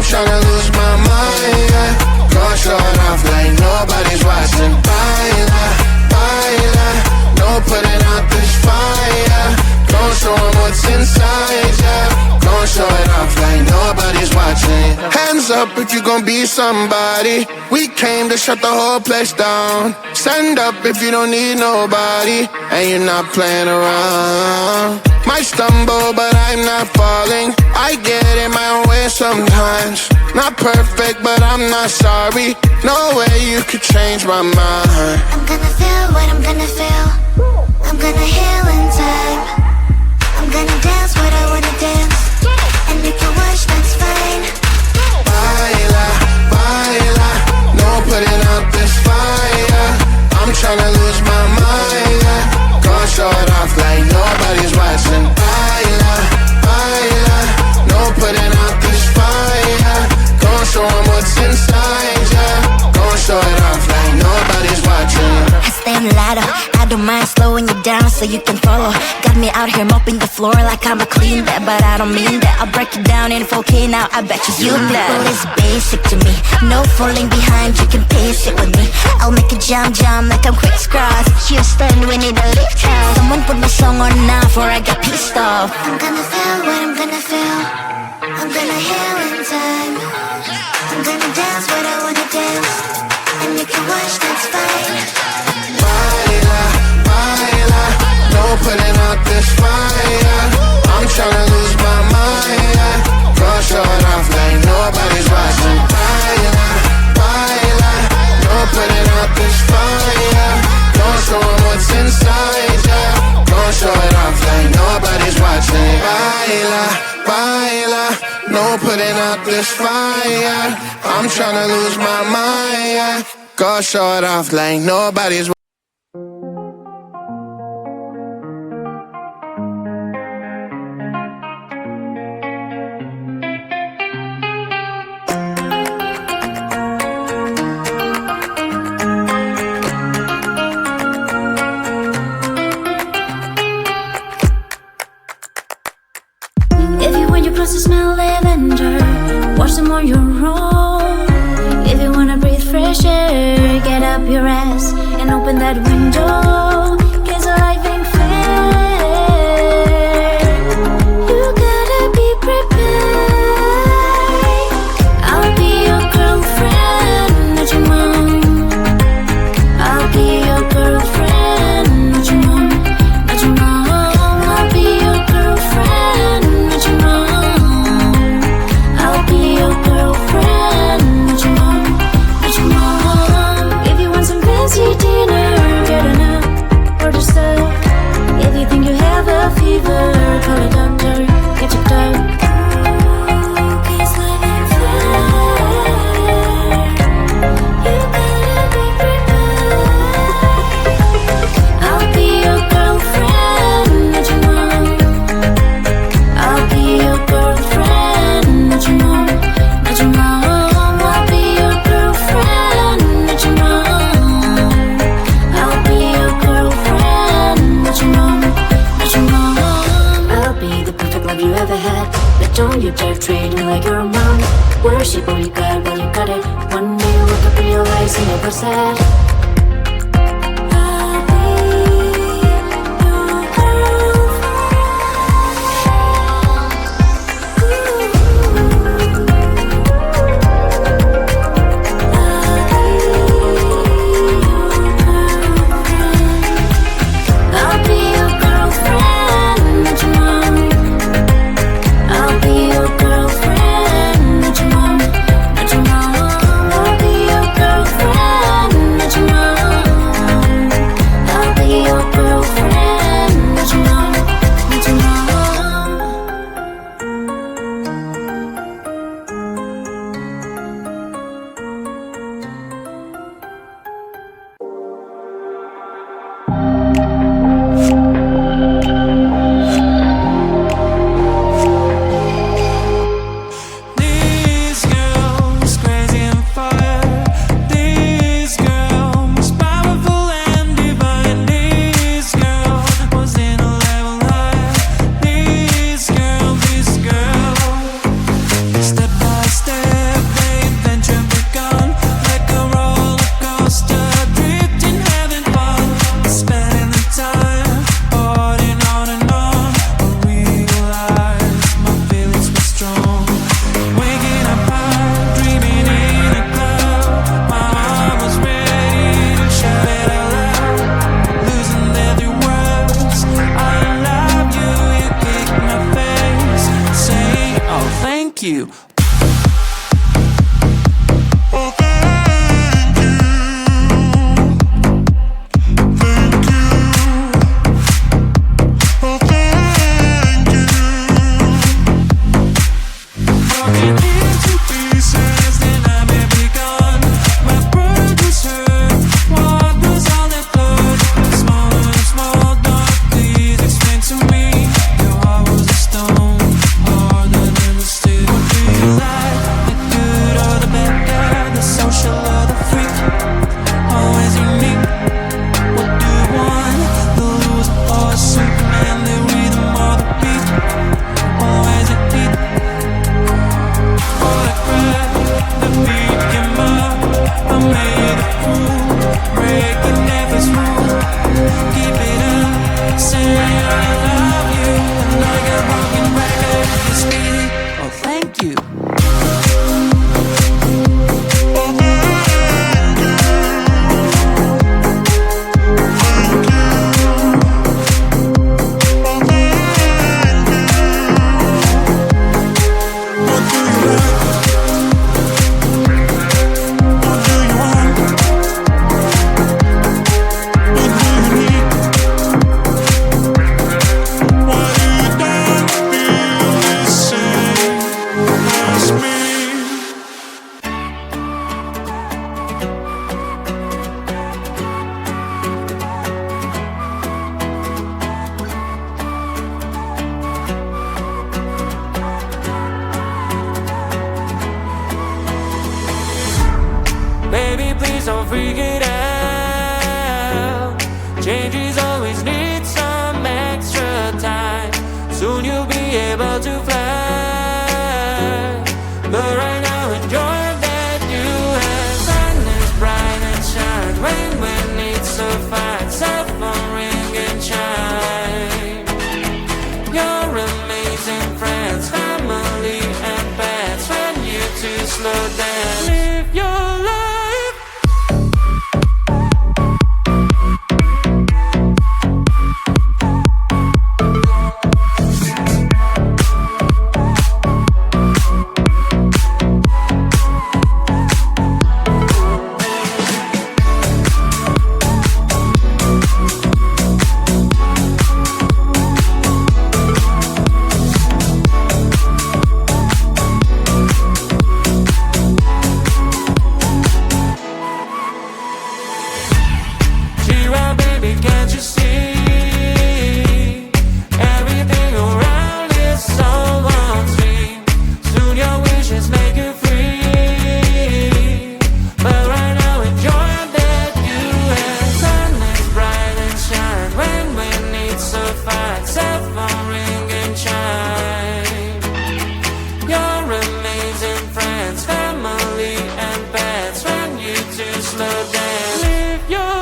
Tryna lose my mind, yeah. Gon' show it off like nobody's watching. Baila, baila, no putting out this fire. Gon' show 'em what's inside, yeah. Gon' show it off like nobody's watching. Hands up if you gon' be somebody. We came to shut the whole place down. Stand up if you don't need nobody and you're not playing around. Might stumble, but I'm not falling. I get in my own way sometimes. Not perfect, but I'm not sorry. No way you could change my mind. I'm gonna feel what I'm gonna feel. I'm gonna heal in time. I'm gonna dance what I wanna dance. And if you watch, that's fine. Baila, baila, no putting out this fire. I'm tryna lose my mind, yeah. Gon' show it off like nobody's watching. Baila, baila, no putting out this fire. Gon' show 'em what's inside, yeah. Gon' show it off like nobody's watching. I stand louder, I don't mind slowing you down so you can follow. Got me out here mopping the floor like I'm a clean that, but I don't mean that. I'll break it down in 4K now, I bet you know. Well, it's basic to me, no falling behind, you can pace it with me. I'll make it jump like I'm crisscross. Houston, we need a lift house. Someone put my song on now before I get pissed off. I'm gonna feel what I'm gonna feel. I'm gonna heal in time. I'm gonna dance what I wanna dance. And you can watch, that's fine. Baila, baila, no putting out this fire. I'm tryna lose my mind, yeah. Gon' show it off like nobody's watching. Baila, baila, no putting out this fire. Gon' show 'em what's inside, yeah. Gon' show it off like nobody's watching. Baila, baila, no putting out this fire. I'm tryna lose my mind, yeah. Gon' show it off like nobody's watching. To smell lavender, wash them on your own. If you wanna breathe fresh air, get up your ass and open that window. 'Cause life ain't fair. You gotta be prepared. I'll be your girlfriend, not your mom. I'll be your girlfriend, not your mom, not your mom. I'll be your girlfriend, not your mom. Dinner, get enough for the stuff. If you think you have a fever, call a doctor, get checked out. Don't you dare treat me like you're a mom. Worship all you got while you got it. One day you wake up, realize you never said. Not your heartbreak and never smooth. Keep it up, say I love you. And like a broken record, it's me. Oh, thank you. Baby, please don't freak it out. Changes always need some extra time. Soon you'll be able to fly. But right now enjoy that you have. Sun is bright and shines when needs to find. Cell phone ring and chime. Your amazing friends, family and pets. When you two slow down, live your life. Can't you see? Everything around is so on stream. Soon your wishes make you free. But right now enjoy that you have. Sun is bright and shine when needs to find. Cell phone ring and chime. Your amazing friends, family and pets. When you two slow down, live your life.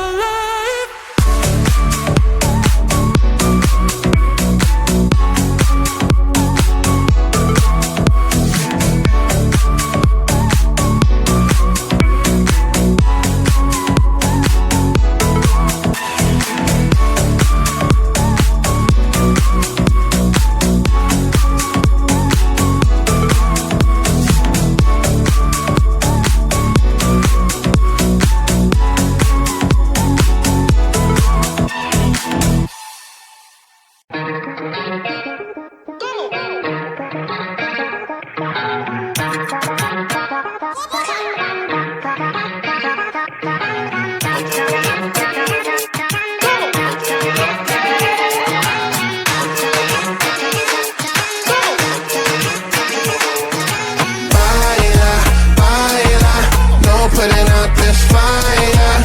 Putting out this fire,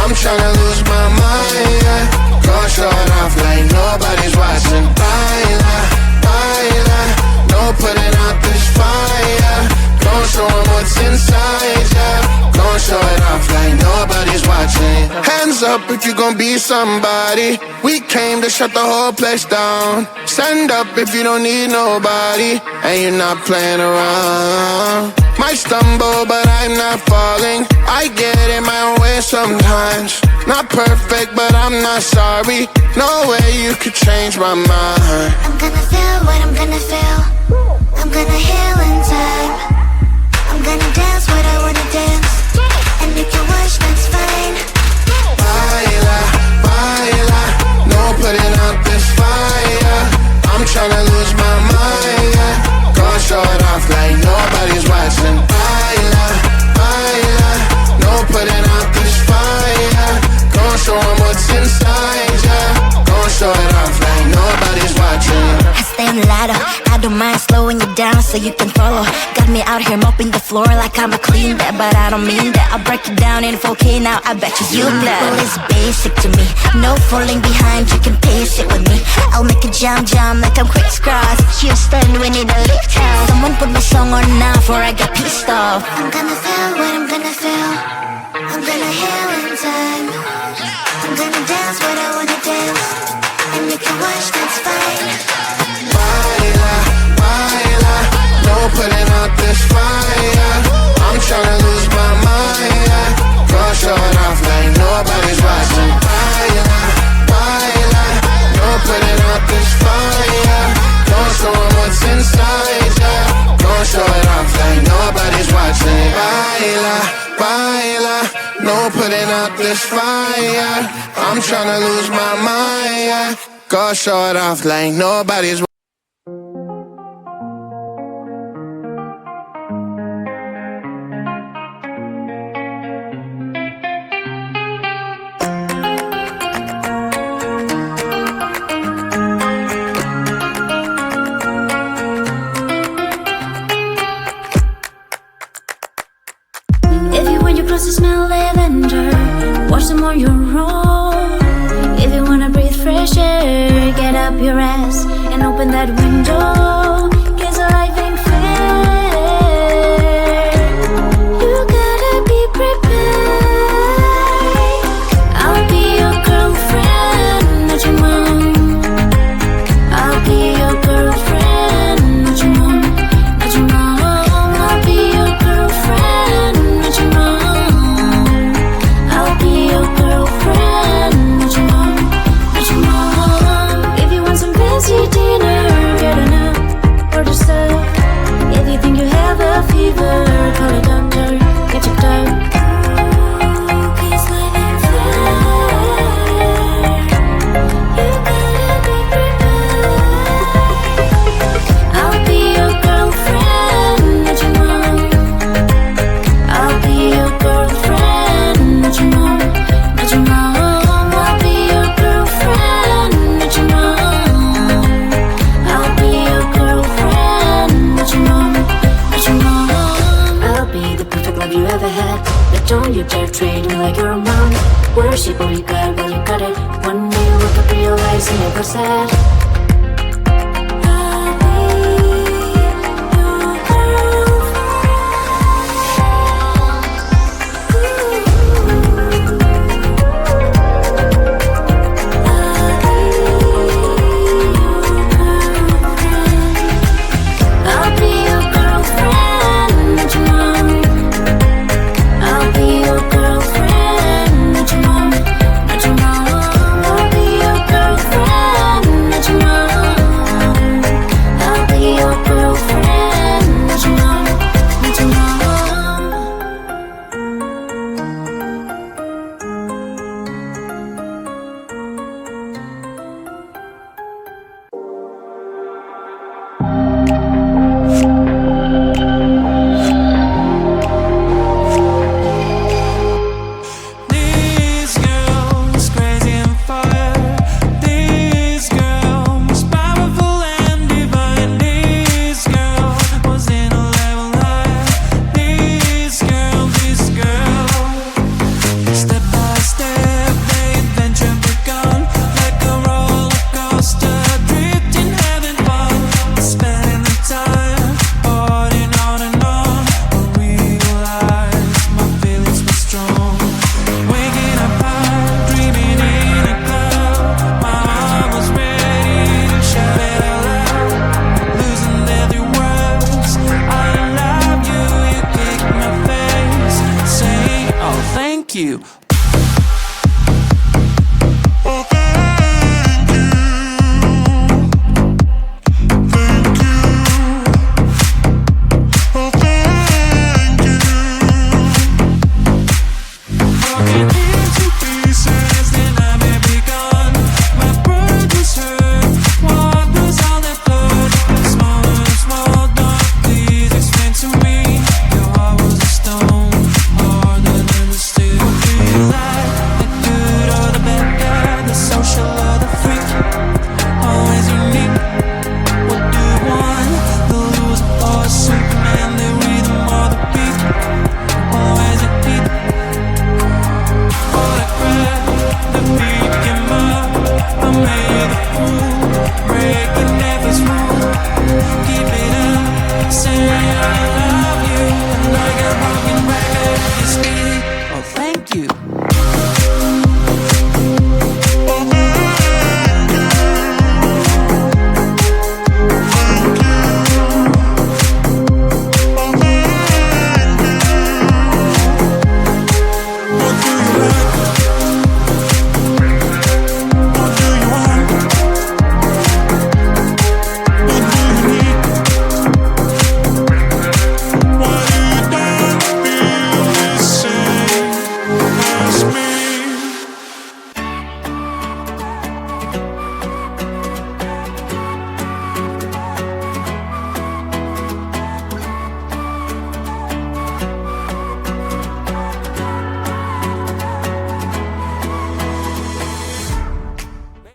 I'm tryna lose my mind, yeah. Go short off like nobody's watching. Baila, baila, no putting out this fire. Go show 'em what's inside, yeah. Go show it off like nobody's watching. Hands up if you gon' be somebody. We came to shut the whole place down. Stand up if you don't need nobody and you're not playing around. Might stumble, but I'm not falling. I get in my own way sometimes. Not perfect, but I'm not sorry. No way you could change my mind. I'm gonna feel what I'm gonna feel. I'm gonna heal in time. I'm gonna dance what I wanna dance. And if you wish, that's fine. Baila, baila, no putting out this fire. I'm tryna lose my mind, yeah. Go short off like nobody's watching. Baila, baila, no putting out this fire. Go show 'em what's inside, yeah. Go show it off like nobody's watching. I stay on the ladder, I don't mind slowing you down so you can follow. Got me out here mopping the floor like I'm a clean that, but I don't mean that. I'll break it down in 4K now, I bet you love. It's basic to me, no falling behind, you can pace it with me. I'll make a jump like I'm crisscross. Houston, we need a lift house. Someone put my song on now before I get pissed off. I'm gonna feel what I'm gonna feel. I'm gonna heal in time. this fire. I'm tryna lose my mind, yeah. Go show it off like nobody's. If you want your clothes to smell lavender, wash them on your own. If you wanna breathe fresh air, get up your ass and open that window. 'Cause life ain't fair. You gotta be prepared. I'll be your girlfriend, not your mom. I'll be your girlfriend, not your mom, not your mom. I'll be your girlfriend, not your mom. I'll be your girlfriend, not your mom, not your mom. If you want some fancy dinner, get enough for the stuff. If you think you have a fever, call a doctor, get checked out. 'Cause life ain't fair. You gotta be prepared. I'll be your girlfriend, not your mom. I'll be your girlfriend, not your mom, not your mom. I'll be your girlfriend, not your mom. I'll be your girlfriend, not your mom, not your mom. I'll be the perfect love you ever had, but don't you dare treat me like you're a mom. Worship what you got while you got it. One day you look up, realize you never said.